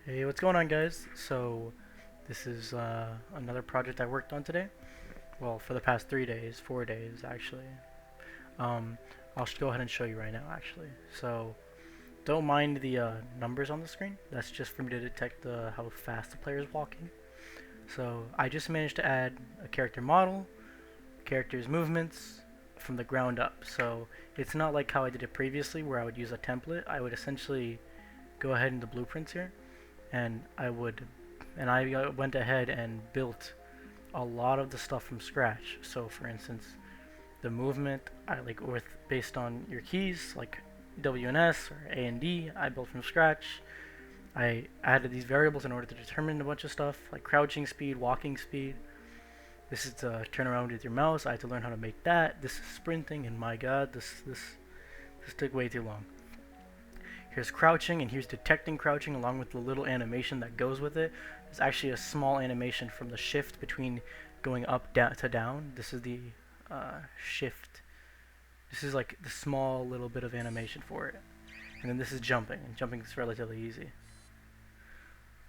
Hey, what's going on, guys? So, this is another project I worked on today. Well, for the past 3 days, 4 days actually. Um, I'll go ahead and show you right now, actually. So, don't mind the numbers on the screen. That's just for me to detect how fast the player is walking. So, I just managed to add a character model, character's movements from the ground up. So, it's not like how I did it previously, where I would use a template. I would essentially go ahead in the blueprints here and I went ahead and built a lot of the stuff from scratch. So for instance, the movement I like based on your keys like W and S or A and D, I built from scratch. I added these variables in order to determine a bunch of stuff like crouching speed, walking speed. This is to turn around with your mouse. I had to learn how to make that. This is sprinting, and my god, this took way too long. Here's crouching, and here's detecting crouching along with the little animation that goes with it. There's actually a small animation from the shift between going up down to down. This is the shift. This is like the small little bit of animation for it. And then this is jumping, and jumping is relatively easy.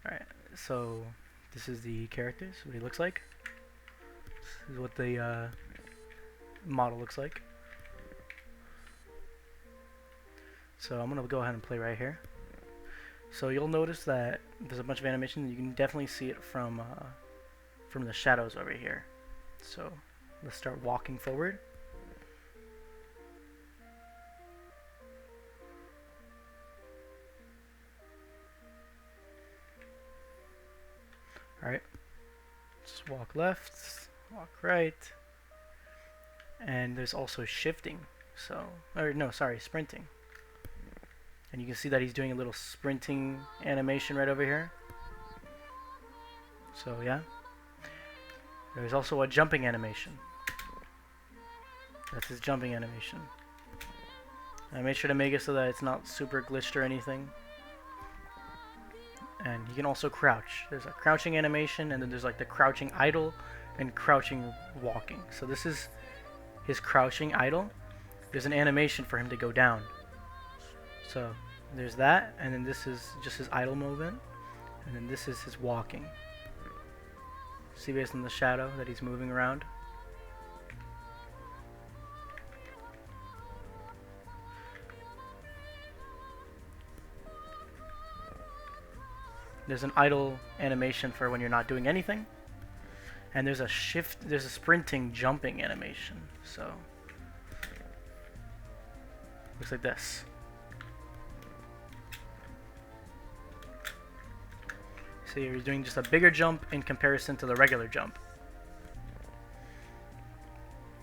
Alright, so this is the characters, what he looks like. This is what the model looks like. So I'm going to go ahead and play right here. So you'll notice that there's a bunch of animation. You can definitely see it from the shadows over here. So let's start walking forward. Alright, just walk left, walk right, and there's also shifting. So, or no, sorry, sprinting. And you can see that he's doing a little sprinting animation right over here. So yeah. There's also a jumping animation. That's his jumping animation. I made sure to make it so that it's not super glitched or anything. And you can also crouch. There's a crouching animation, and then there's like the crouching idle and crouching walking. So this is his crouching idle. There's an animation for him to go down. So there's that, and then this is just his idle movement, and then this is his walking. See based on the shadow that he's moving around. There's an idle animation for when you're not doing anything, and there's a sprinting jumping animation. So looks like this. So you're doing just a bigger jump in comparison to the regular jump.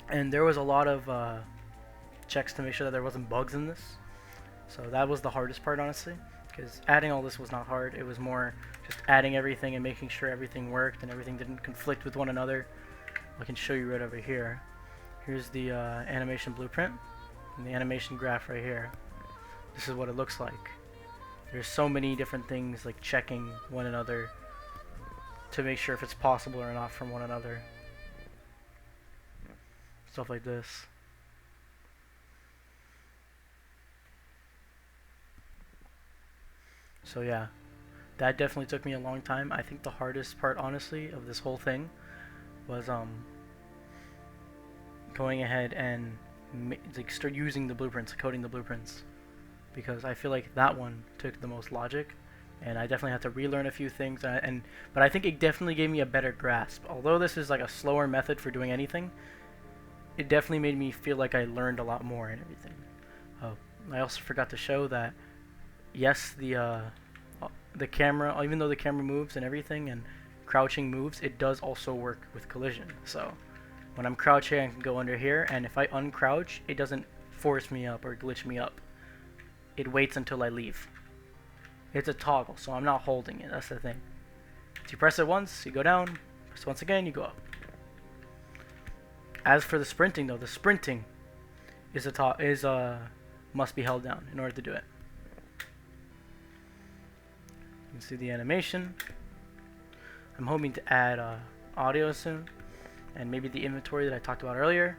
And there was a lot of checks to make sure that there wasn't bugs in this. So that was the hardest part, honestly, because adding all this was not hard. It was more just adding everything and making sure everything worked and everything didn't conflict with one another. I can show you right over here. Here's the animation blueprint and the animation graph right here. This is what it looks like. There's so many different things like checking one another to make sure if it's possible or not from one another. Stuff like this. So yeah, that definitely took me a long time. I think the hardest part, honestly, of this whole thing was going ahead and like start using the blueprints, coding the blueprints, because I feel like that one took the most logic, and I definitely had to relearn a few things. But I think it definitely gave me a better grasp. Although this is like a slower method for doing anything, it definitely made me feel like I learned a lot more and everything. I also forgot to show that yes, the camera, even though the camera moves and everything, and crouching moves, it does also work with collision. So when I'm crouching, I can go under here, and if I uncrouch, it doesn't force me up or glitch me up. It waits until I leave. It's a toggle, so I'm not holding it. That's the thing. So you press it once, you go down. Press it once again, you go up. As for the sprinting, though, the sprinting is must be held down in order to do it. You can see the animation. I'm hoping to add audio soon, and maybe the inventory that I talked about earlier.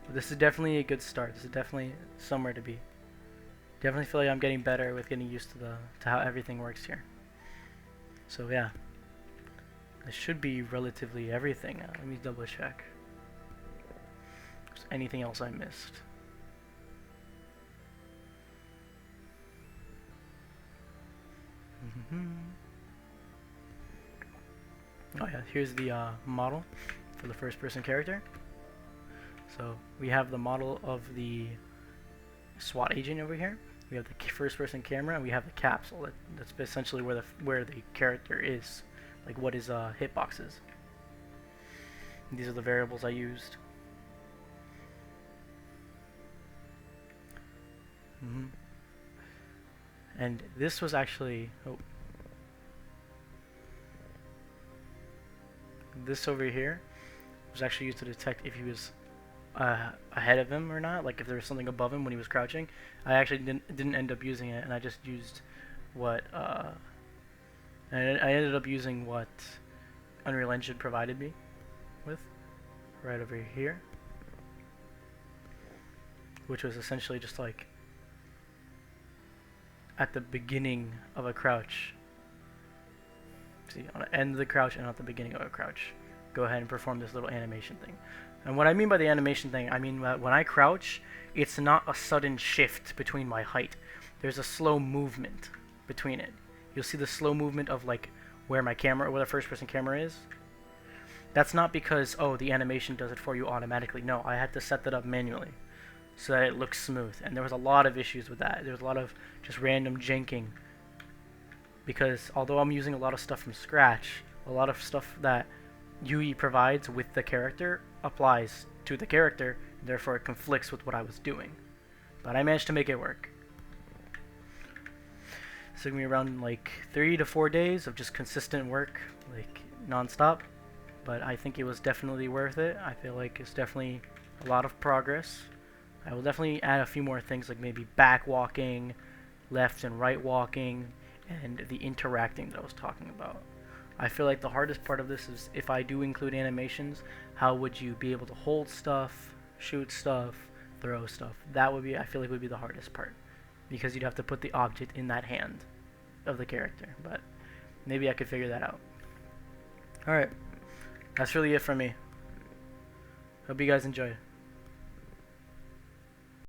But this is definitely a good start. This is definitely somewhere to be. Definitely feel like I'm getting better with getting used to how everything works here. So yeah, this should be relatively everything. Let me double check. If there's anything else I missed. Oh yeah, here's the model for the first person character. So we have the model of the SWAT agent over here. We have the first person camera, and we have the capsule. That's essentially where the character is, like what his hitbox is. And these are the variables I used. And this was actually this over here was actually used to detect if he was ahead of him or not, like if there was something above him when he was crouching. I actually didn't end up using it, and I just used what I ended up using what Unreal Engine provided me with right over here, which was essentially just like at the beginning of a crouch. See, on the end of the crouch and at the beginning of a crouch, go ahead and perform this little animation thing. And what I mean by the animation thing, I mean that when I crouch, it's not a sudden shift between my height. There's a slow movement between it. You'll see the slow movement of like where my camera, where the first person camera is. That's not because, oh, the animation does it for you automatically. No, I had to set that up manually so that it looks smooth. And there was a lot of issues with that. There was a lot of just random janking, because although I'm using a lot of stuff from scratch, a lot of stuff that UE provides with the character applies to the character, and therefore it conflicts with what I was doing. But I managed to make it work. It took me around like 3 to 4 days of just consistent work, like non-stop. But I think it was definitely worth it. I feel like it's definitely a lot of progress. I will definitely add a few more things, like maybe back walking, left and right walking, and the interacting that I was talking about. I feel like the hardest part of this is if I do include animations, how would you be able to hold stuff, shoot stuff, throw stuff? That would be, I feel like, would be the hardest part, because you'd have to put the object in that hand of the character. But maybe I could figure that out. Alright, that's really it from me. Hope you guys enjoy.